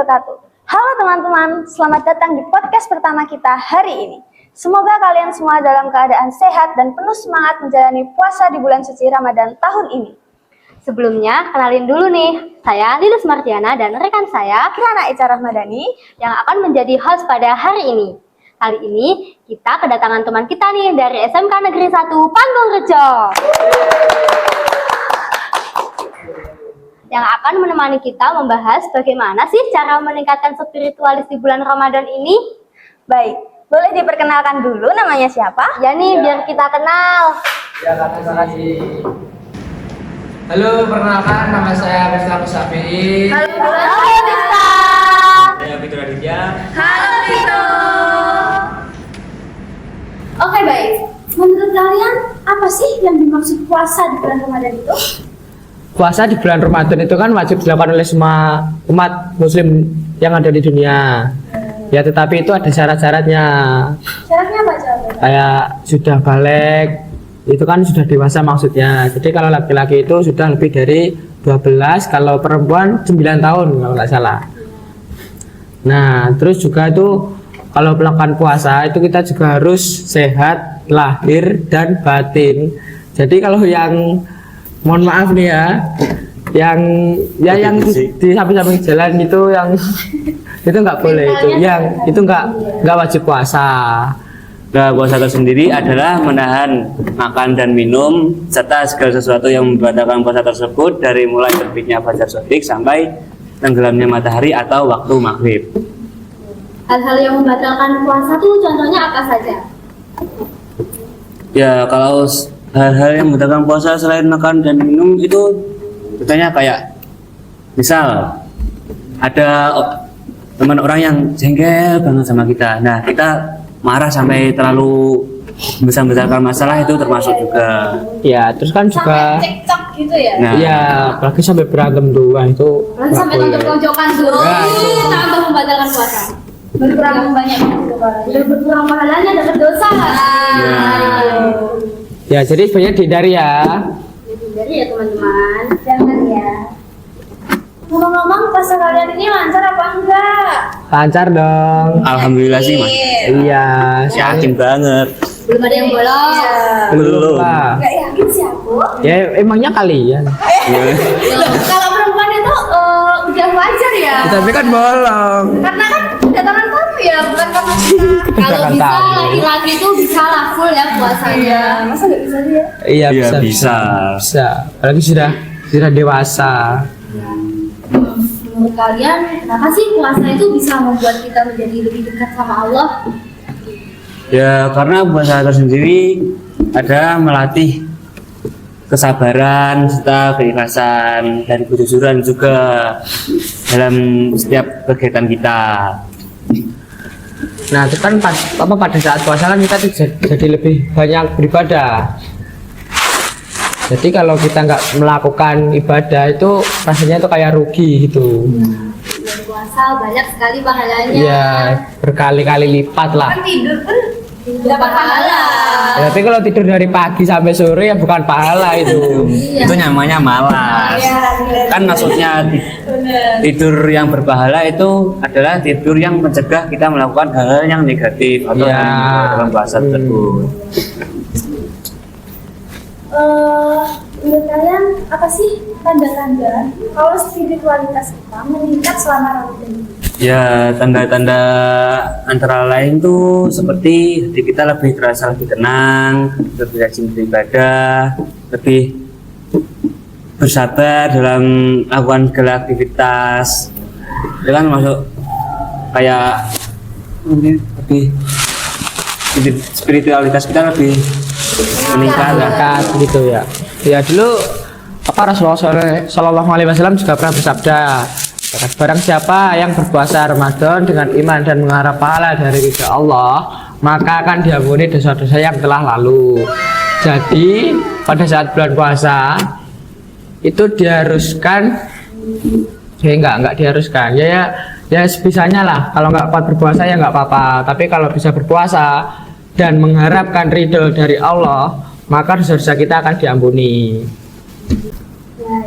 wabarakatuh. Halo teman-teman, selamat datang di podcast pertama kita hari ini. Semoga kalian semua dalam keadaan sehat dan penuh semangat menjalani puasa di bulan suci Ramadan tahun ini. Sebelumnya, kenalin dulu nih, saya Lilis Martiana dan rekan saya Kirana Ica Rahmadani yang akan menjadi host pada hari ini. Kali ini kita kedatangan teman kita nih dari SMK Negeri 1 Panggung Rejo yang akan menemani kita membahas bagaimana sih cara meningkatkan spiritualis di bulan Ramadan ini. Baik, boleh diperkenalkan dulu namanya siapa? Ya nih, biar kita kenal. Ya, terima kasih. Halo, perkenalkan nama saya Miftah Musafi. Halo Tista. Saya Fitur Aditya. Halo Tito. Oke, baik. Menurut kalian, apa sih yang dimaksud puasa di bulan Ramadan itu? Puasa di bulan Ramadan itu kan wajib dilakukan oleh semua umat muslim yang ada di dunia. Ya, tetapi itu ada syarat-syaratnya. Syaratnya apa jawabannya? Kayak sudah balik, itu kan sudah dewasa maksudnya. Jadi kalau laki-laki itu sudah lebih dari 12, kalau perempuan 9 tahun kalau nggak salah. Nah, terus juga itu kalau melakukan puasa itu kita juga harus sehat lahir dan batin. Jadi kalau yang mohon maaf nih ya, yang di samping-samping jalan itu yang itu nggak boleh, itu nggak wajib puasa. Nah, puasa tersendiri adalah menahan makan dan minum serta segala sesuatu yang membatalkan puasa tersebut dari mulai terbitnya fajar shadiq sampai tenggelamnya matahari atau waktu maghrib. Hal-hal yang membatalkan puasa tuh contohnya apa saja? Ya, kalau hal-hal yang membatalkan puasa selain makan dan minum itu contohnya kayak misal ada teman orang yang jengkel banget sama kita. Nah, kita marah sampai terlalu besar-besarkan masalah itu termasuk juga. Ya, terus kan juga Sampai cekcok gitu ya? Nah, ya, apalagi sampai berantem doang itu Lalu nggak sampai boleh. tonjok-tonjokan dulu, Ya, itu. tambah membatalkan puasa. Berkurang banyak udah berkurang pahalanya, dapat dosa nggak? Ya, jadi sebenarnya dihindari ya. Jadi ya teman-teman, jangan ya. Ngomong-ngomong, puasa kalian ini lancar apa enggak? Lancar dong. alhamdulillah sih, Mas. Iya, Yakin banget. Belum ada yang bolong. Belum. lah. Nggak yakin sih aku. Ya, emangnya kalian. Kalau perempuan itu udah wajar ya. Tapi kan bolong. Karena kan kedatangan kamu ya, bukan karena kita. Kalau Kedatangan bisa tamu. laki-laki itu bisa lah full ya puasanya. Masa nggak bisa dia? Iya, Iya, bisa. bisa. Bisa. Apalagi sudah dewasa. Menurut kalian, kenapa sih puasa itu bisa membuat kita menjadi lebih dekat sama Allah? Ya, karena puasa tersendiri ada melatih kesabaran serta keikhlasan dan kejujuran juga dalam setiap kegiatan kita. Nah, itu kan pada saat puasa kan kita jadi lebih banyak beribadah. Jadi kalau kita nggak melakukan ibadah itu rasanya itu kayak rugi gitu. Bulan puasa banyak sekali pahalanya. Ya, berkali-kali lipat lah. Kan tidur pun dapat pahala. Ya, tapi kalau tidur dari pagi sampai sore ya bukan pahala itu. Itu namanya malas. Kan maksudnya tidur yang berpahala itu adalah tidur yang mencegah kita melakukan hal-hal yang negatif atau Ya. dalam bahasa tersebut. Menurut kalian apa sih tanda-tanda kalau spiritualitas kita meningkat selama Ramadan ini? Ya, tanda-tanda antara lain tuh seperti hati kita lebih terasa lebih tenang, lebih rajin beribadah, lebih bersabar dalam melakukan segala aktivitas. Itu kan masuk kayak lebih spiritualitas kita lebih meningkat lah. Meningkat gitu ya. Ya dulu Rasulullah Shallallahu Alaihi Wasallam juga pernah bersabda, barang siapa yang berpuasa Ramadan dengan iman dan mengharap pahala dari ridha Allah, maka akan diampuni dosa-dosa yang telah lalu. Jadi pada saat bulan puasa itu diharuskan, enggak diharuskan, ya sebisanya lah. Kalau nggak kuat berpuasa ya nggak apa-apa. Tapi kalau bisa berpuasa dan mengharapkan ridho dari Allah, maka dosa-dosa kita akan diampuni.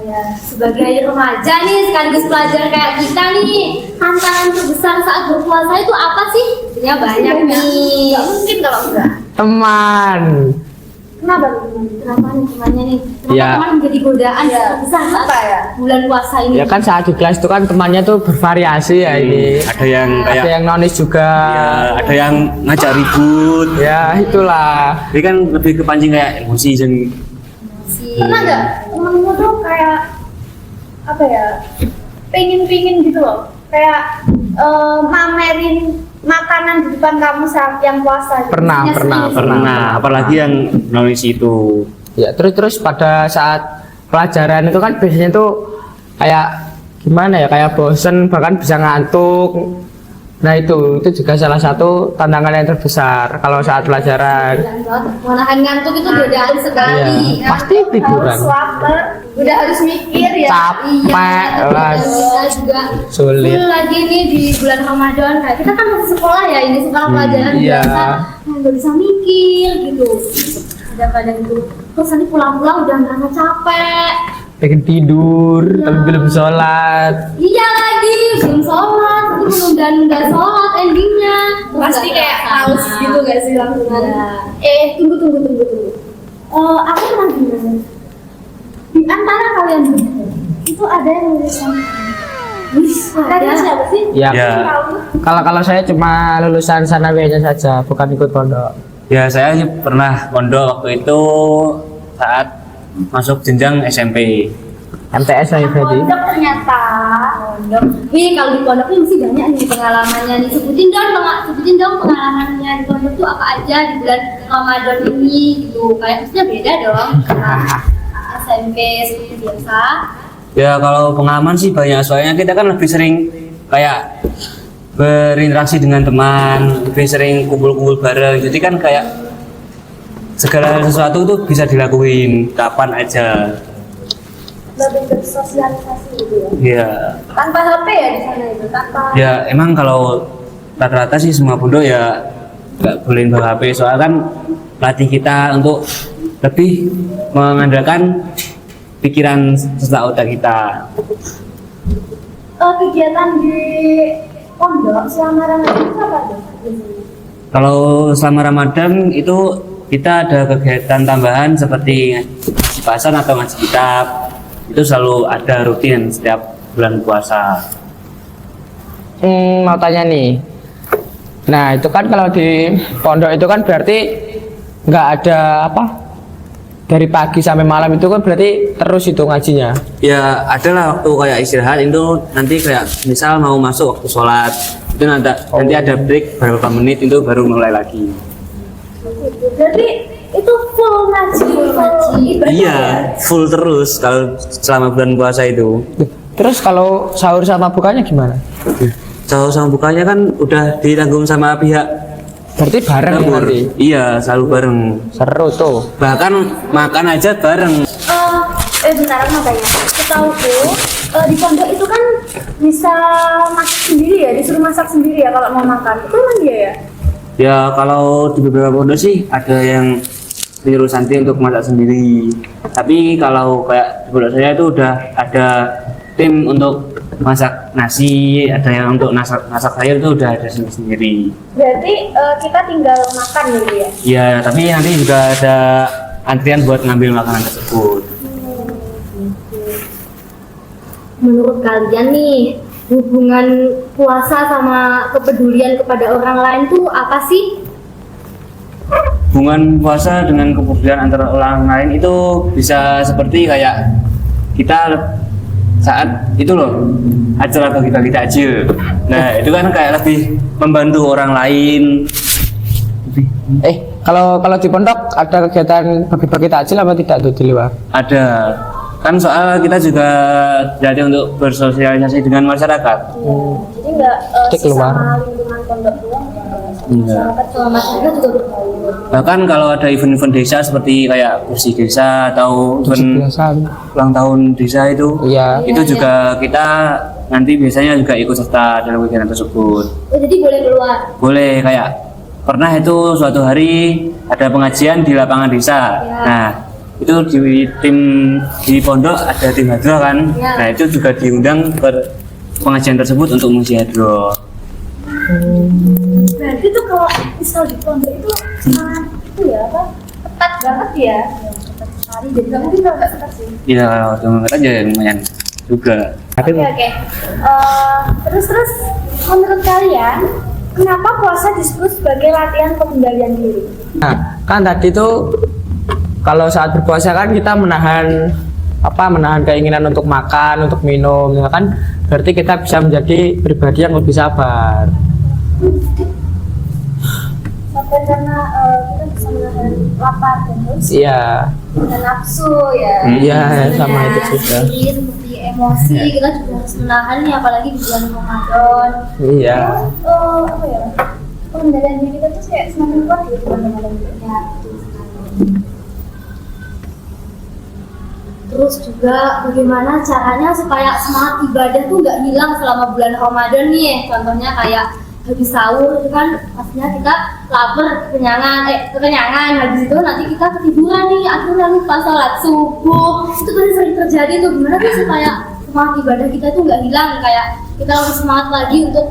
Ya, Sebagai remaja nih, sekaligus pelajar kayak kita nih, tantangan terbesar saat berpuasa itu apa sih? Sebenarnya banyak nih. Nggak mungkin kalau enggak. Teman. Kenapa? Kenapa nih temannya nih? Kenapa Ya. teman menjadi godaan terbesar saat Apa ya? bulan puasa ini? Ya kan saat di kelas itu kan temannya tuh bervariasi ya ini. Ada yang kayak Ada yang nonis juga. ya, ada yang ngajak ribut. Ya itulah. Ini kan lebih kepancing kayak emosi dan Pernah nggak temenmu tuh kayak apa ya? Pingin gitu loh. Kayak mamerin makanan di depan kamu saat yang puasa. Gitu. Pernah. apalagi yang nonis itu. Ya terus pada saat pelajaran itu kan biasanya tuh kayak gimana ya, kayak bosen bahkan bisa ngantuk. Nah itu juga salah satu tantangan yang terbesar kalau saat pelajaran. Menahan ngantuk itu godaan sekali. Iya, pasti tiduran. Harus lapar, udah harus mikir ya. Capek lah, Kita juga sulit. full lagi nih di bulan Ramadan. Kayak kita kan masih sekolah ya, ini sekolah pelajaran iya. biasa, nggak bisa mikir gitu. Kadang-kadang itu, terus nanti pulang-pulang udah merasa capek. Pengen tidur tapi belum sholat. Iya lagi, belum sholat, itu menunda-nunda sholat endingnya. Pasti kayak haus gitu gak sih langsung? Tunggu. Aku pernah gimana? Di antara kalian berdua itu ada yang lulusan. Kalian siapa sih? Ya, Ya. kalau saya cuma lulusan sanawiyahnya saja, bukan ikut pondok. Ya saya pernah pondok waktu itu saat masuk jenjang SMP. MTS saya berarti. Pondok ternyata. Wih, kalau di pondok ini masih banyak nih pengalamannya nih. Sebutin dong pengalamannya di pondok tuh apa aja di bulan Ramadan ini gitu. Kayak maksudnya beda dong sama SMP seperti biasa. Ya kalau pengalaman sih banyak, soalnya kita kan lebih sering kayak berinteraksi dengan teman, lebih sering kumpul-kumpul bareng. Jadi kan kayak segala sesuatu tuh bisa dilakuin kapan aja. Lebih bersosialisasi gitu ya. Ya, Tanpa HP ya di sana itu, tanpa. ya emang kalau rata-rata sih semua pondok ya nggak bolehin bawa HP, soalnya kan latih kita untuk lebih mengandalkan pikiran serta otak kita. Kegiatan di pondok selama Ramadan itu apa tuh? Kalau selama Ramadan itu kita ada kegiatan tambahan seperti ngaji pasar atau ngaji kitab. Itu selalu ada rutin setiap bulan puasa. Mau tanya nih. Nah itu kan kalau di pondok itu kan berarti nggak ada apa, dari pagi sampai malam itu kan berarti terus itu ngajinya. Ya adalah waktu kayak istirahat itu nanti kayak misal mau masuk waktu sholat itu nanti ada break beberapa menit itu baru mulai lagi. Jadi itu full ngaji, ibadah. Iya, full terus kalau selama bulan puasa itu. Terus kalau sahur sama bukanya gimana? Sahur sama bukanya kan udah ditanggung sama pihak Berarti bareng dapur. nanti. Iya, selalu bareng. Seru tuh. Bahkan makan aja bareng. Bentar aku mau tanya. Setahuku di pondok itu kan bisa masak sendiri ya, disuruh masak sendiri ya kalau mau makan. Itu emang iya ya? Ya kalau di beberapa pondok sih ada yang menyuruh santri untuk masak sendiri. Tapi kalau kayak di pondok saya itu udah ada tim untuk masak nasi, ada yang untuk masak sayur itu udah ada sendiri. Berarti kita tinggal makan gitu ya? Ya tapi nanti juga ada antrian buat ngambil makanan tersebut. Menurut kalian nih, hubungan puasa sama kepedulian kepada orang lain tuh apa sih? Hubungan puasa dengan kepedulian antara orang lain itu bisa seperti kayak kita saat itu loh acara bagi-bagi takjil. Nah itu kan kayak lebih membantu orang lain. Kalau di pondok ada kegiatan bagi-bagi takjil apa tidak tuh di luar? Ada kan soal kita juga jadi untuk bersosialisasi dengan masyarakat. Jadi nggak Cek keluar. sesama lingkungan pondok doang, Enggak. Sama masyarakat juga berbaur. Bahkan kalau ada event-event desa seperti kayak bersih desa atau event Biasa. ulang tahun desa itu, Iya. itu juga kita nanti biasanya juga ikut serta dalam kegiatan tersebut. Oh, jadi boleh keluar. Boleh kayak pernah itu suatu hari ada pengajian di lapangan desa. Ya. Nah itu di tim di pondok ada tim hadroh kan. Ya. Nah itu juga diundang ke pengajian tersebut untuk mengisi hadroh. Berarti tuh kalau misal di pondok itu sangat itu ya apa? Ketat banget ya. Ketat sekali. Jadi nggak mungkin kalau nggak ketat sih. Iya kalau cuma kata aja lumayan juga. Tapi Oke. Terus menurut kalian kenapa puasa disebut sebagai latihan pengendalian diri? nah, kan tadi tuh kalau saat berpuasa kan kita menahan keinginan untuk makan, untuk minum, ya kan berarti kita bisa menjadi pribadi yang lebih sabar. Sampai karena kita bisa menahan lapar dan haus Iya, dan nafsu ya. iya sama itu juga. Seperti emosi kita juga harus menahan nih, apalagi di bulan Ramadan. Iya. Apa ya? Pengendalian diri kita tuh kayak semakin kuat gitu teman-teman. Ya, betul sekali. Terus juga bagaimana caranya supaya semangat ibadah tuh nggak hilang selama bulan Ramadan nih? Contohnya kayak habis sahur itu kan pastinya kita lapar, kekenyangan, habis itu nanti kita ketiduran nih, akhirnya lupa sholat subuh. Itu kan sering terjadi tuh. Gimana tuh supaya semangat ibadah kita tuh nggak hilang, kayak kita harus semangat lagi untuk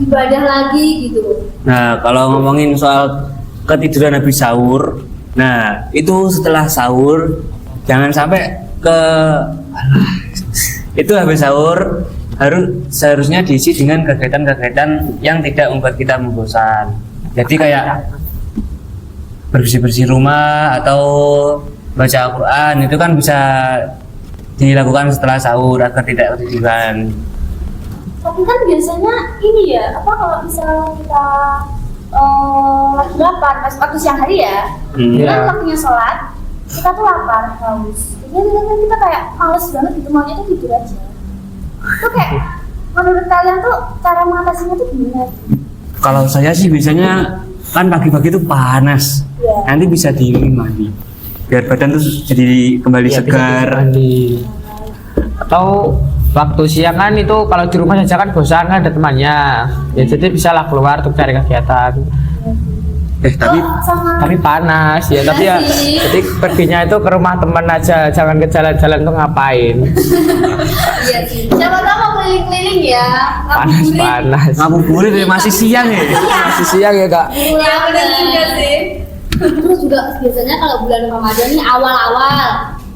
ibadah lagi gitu. Nah kalau ngomongin soal ketiduran habis sahur, nah itu setelah sahur jangan sampai itu habis sahur seharusnya diisi dengan kegiatan-kegiatan yang tidak membuat kita membosan. Jadi kayak bersih-bersih rumah atau baca Al-Quran itu kan bisa dilakukan setelah sahur agar tidak ketiduran. Tapi kan biasanya ini ya, apa kalau misalnya kita lagi lapar, pas waktu siang hari ya, Iya. kan waktunya sholat, kita tuh lapar, haus. Jadi kan kita kayak males banget gitu, maunya tuh tidur aja. Itu kayak, menurut kalian tuh cara mengatasinya tuh gimana? Kalau saya sih biasanya kan pagi-pagi itu panas, Iya. nanti bisa mandi biar badan tuh jadi kembali Iya, bisa segar. mandi. Atau waktu siang kan itu kalau di rumah saja kan bosan kan ada temannya. Ya jadi bisa lah keluar untuk cari kegiatan. Tapi panas ya, tapi ya sih. jadi perginya itu ke rumah teman aja, jangan ke jalan-jalan tuh ngapain. Iya sih. Siapa tahu mau keliling-keliling ya. Panas. Ngabuburit ya masih siang ya. Masih siang ya kak. Iya benar juga sih. Terus juga biasanya kalau bulan Ramadan ini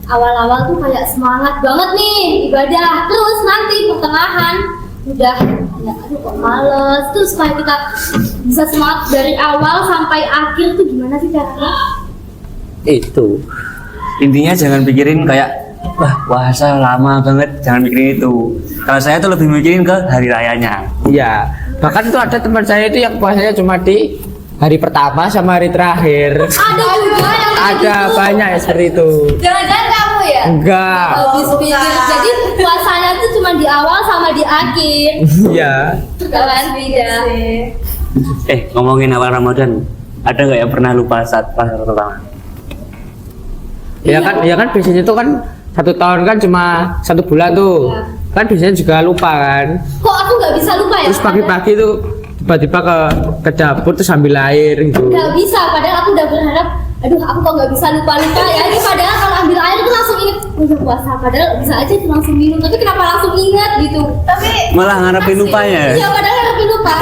awal-awal tuh kayak semangat banget nih ibadah. Terus nanti pertengahan udah ya aduh kok males. Terus supaya kita bisa semangat dari awal sampai akhir tuh gimana sih caranya? Itu. Intinya jangan pikirin kayak wah puasa lama banget, jangan mikirin itu. Kalau saya tuh lebih mikirin ke hari rayanya. Iya. Bahkan tuh ada teman saya itu yang puasanya cuma di hari pertama sama hari terakhir. Ada juga yang Ada banyak ya seperti itu. Jangan-jangan kamu ya? Enggak. Habis pikir. Jadi puasanya tuh cuma di awal sama di akhir. Iya. Kawan beda. Ngomongin awal Ramadan, ada nggak yang pernah lupa saat puasa pertama? Ya kan biasanya tuh kan 1 tahun kan cuma 1 bulan tuh. Iya. Kan biasanya juga lupa kan. Kok aku nggak bisa lupa ya? Terus pagi-pagi tuh tiba-tiba ke dapur terus ambil air gitu. Nggak bisa, padahal aku udah berharap aduh aku kok nggak bisa lupa ya. Ini padahal kalau ambil air tuh langsung inget udah puasa, padahal bisa aja tuh langsung minum, tapi kenapa langsung inget gitu. Tapi Malah ngarepin lupanya. iya padahal ngarepin lupa.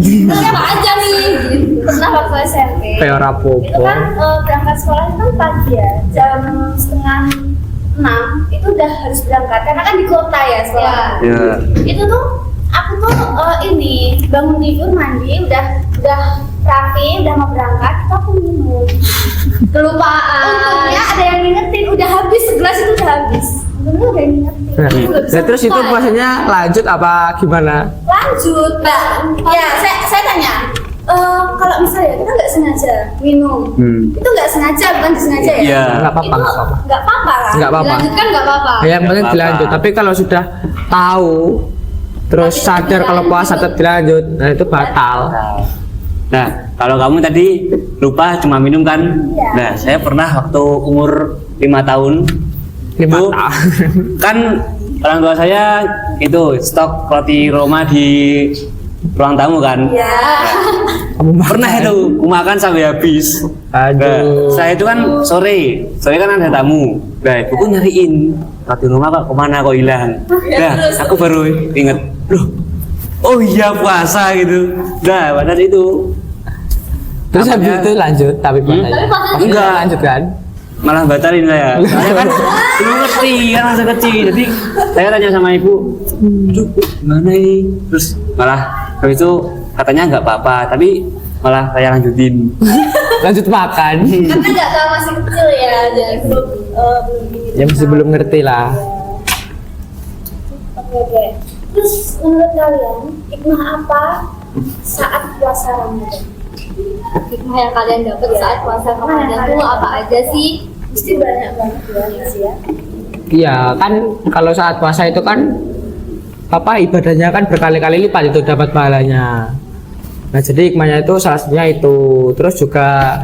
Kenapa aja nih gitu. Pernah waktu SMP Kayak ora itu popo. kan berangkat sekolah itu kan pagi ya, jam 5:30 itu udah harus berangkat karena kan di kota ya sekolah. Ya. Itu tuh aku tuh ini bangun tidur mandi udah rapi udah mau berangkat itu aku minum. Kelupaan. Untungnya ada yang ngingetin, udah habis segelas itu udah habis. Untungnya ada yang ngingetin. Nah, Aku nggak bisa terus itu lupa. puasanya lanjut apa gimana? Lanjut, Mbak. Ya, saya tanya. Kalau misalnya kita nggak sengaja minum, itu nggak sengaja, bukan disengaja ya? Iya. Nggak apa-apa, Itu nggak apa-apa. nggak apa-apa kan? Enggak apa-apa. Dilanjutkan nggak apa-apa. Yang penting apa-apa. dilanjut. Tapi kalau sudah tahu terus Tapi sadar kalau puasa tetap dilanjut, nah itu batal. Nah, kalau kamu tadi lupa cuma minum kan? Iya. Nah, saya pernah waktu umur 5 tahun 5 itu tahun. kan orang tua saya itu stok roti Roma di ruang tamu kan. Ya. Kamu makan. Pernah itu aku makan sampai habis. Aduh. Nah, saya itu kan sore kan ada tamu. Nah, ibuku nyariin di rumah kok kemana kok hilang. Nah, aku baru inget, loh, oh iya puasa gitu. Nah, padahal itu. Terus habis itu lanjut tapi puasanya. Tapi puasanya Enggak. Lanjut kan? Malah batalin saya. Saya kan belum ngerti kan masa kecil. Jadi saya tanya sama ibu, "Aduh, gimana ini?" Terus malah habis itu katanya nggak apa-apa, tapi malah saya lanjutin. Lanjut makan. Karena nggak tahu masih kecil ya, jadi belum Ya masih belum ngerti lah. Oke. Terus menurut kalian hikmah apa saat puasa Ramadan? hikmah yang kalian dapat saat puasa Ramadan tuh apa aja sih? Mesti banyak banget ya. Iya kan kalau saat puasa itu kan apa ibadahnya kan berkali-kali lipat itu dapat pahalanya. Nah jadi hikmahnya itu salah satunya itu. Terus juga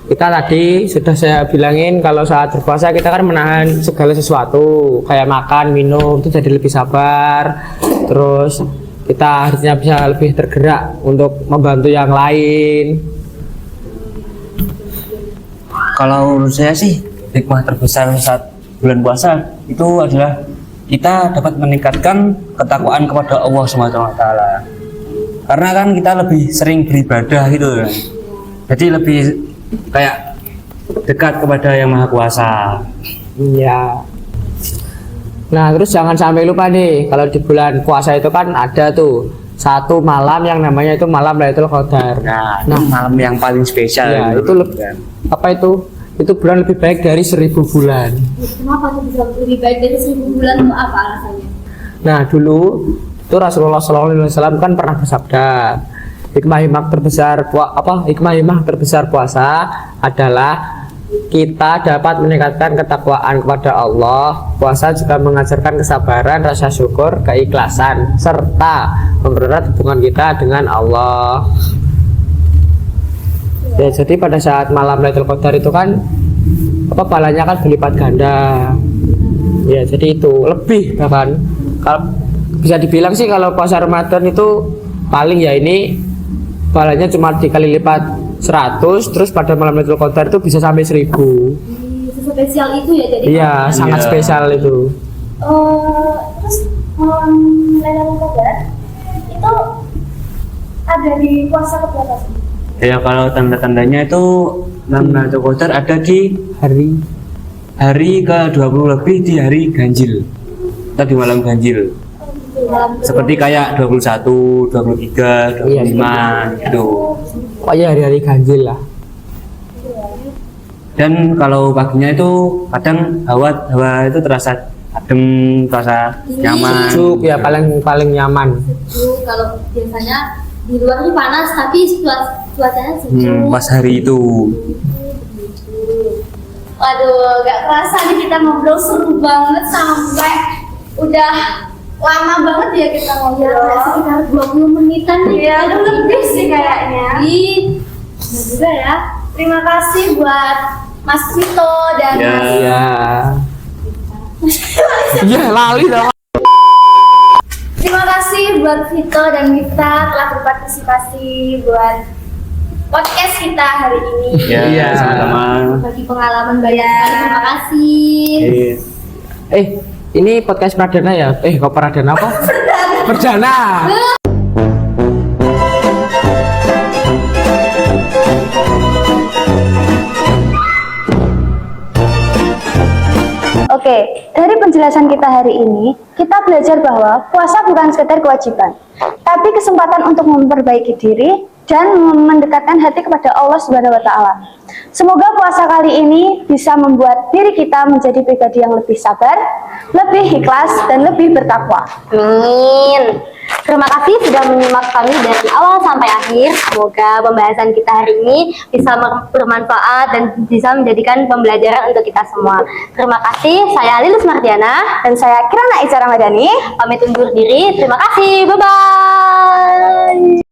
kita tadi sudah saya bilangin kalau saat berpuasa kita kan menahan segala sesuatu kayak makan, minum itu jadi lebih sabar. Terus kita harusnya bisa lebih tergerak untuk membantu yang lain. Kalau menurut saya sih hikmah terbesar saat bulan puasa itu adalah kita dapat meningkatkan ketakwaan kepada Allah SWT. Karena kan kita lebih sering beribadah gitu kan. Jadi lebih kayak dekat kepada Yang Maha Kuasa. Iya. Nah terus jangan sampai lupa nih kalau di bulan puasa itu kan ada tuh satu malam yang namanya itu malam Lailatul Qadar. Nah, malam yang paling spesial Ya, itu apa itu? Itu bulan lebih baik dari 1000 bulan. Kenapa tuh bisa lebih baik dari 1000 bulan tuh apa alasannya? Nah dulu itu Rasulullah SAW kan pernah bersabda hikmah terbesar puasa adalah kita dapat meningkatkan ketakwaan kepada Allah. Puasa juga mengajarkan kesabaran, rasa syukur, keikhlasan, serta mempererat hubungan kita dengan Allah. Ya, jadi pada saat malam Lailatul Qadar itu kan pahalanya kan berlipat ganda. Ya, jadi itu lebih bahkan kalau bisa dibilang sih kalau puasa Ramadan itu paling ya ini pahalanya cuma dikali lipat 100, terus pada malam Lailatul Qadar itu bisa sampai 1000. Spesial itu ya jadi. Iya, sangat spesial itu. Terus Lailatul Qadar itu ada di puasa keberapa sih? Ya kalau tanda-tandanya itu Lailatul Qadar ada di hari ke-20 lebih di hari ganjil atau di malam ganjil. Seperti kayak 21, 23, 25 gitu. Pokoknya hari-hari ganjil lah. Dan kalau paginya itu kadang hawa itu terasa adem, terasa nyaman. Sejuk ya paling nyaman. Sejuk, kalau biasanya di luar tuh panas tapi cuacanya sejuk. Pas hari itu. Waduh, gak kerasa nih kita ngobrol seru banget sampai udah lama banget ya kita ngobrol. Ya, sekitar 20 menitan nih. Iya, udah lebih sih kayaknya. Benar juga ya. Terima kasih buat Mas Vito dan Ya. Mas Iya. Iya, lali dong. Terima kasih buat Vito dan Mifta telah berpartisipasi buat podcast kita hari ini. Ya, Iya. sama-sama. Bagi pengalaman banyak sekali, terima kasih. Ini podcast Pradana ya? Kok Pradana apa? Perdana. Oke, dari penjelasan kita hari ini, kita belajar bahwa puasa bukan sekedar kewajiban, tapi kesempatan untuk memperbaiki diri dan mendekatkan hati kepada Allah Subhanahu wa taala. Semoga puasa kali ini bisa membuat diri kita menjadi pribadi yang lebih sabar, lebih ikhlas, dan lebih bertakwa. Amin. Terima kasih sudah menyimak kami dari awal sampai akhir. Semoga pembahasan kita hari ini bisa bermanfaat dan bisa menjadikan pembelajaran untuk kita semua. Terima kasih. Saya Lilus Mardiana Dan saya Kirana Ica Ramadhani. pamit undur diri. Terima kasih. Bye bye.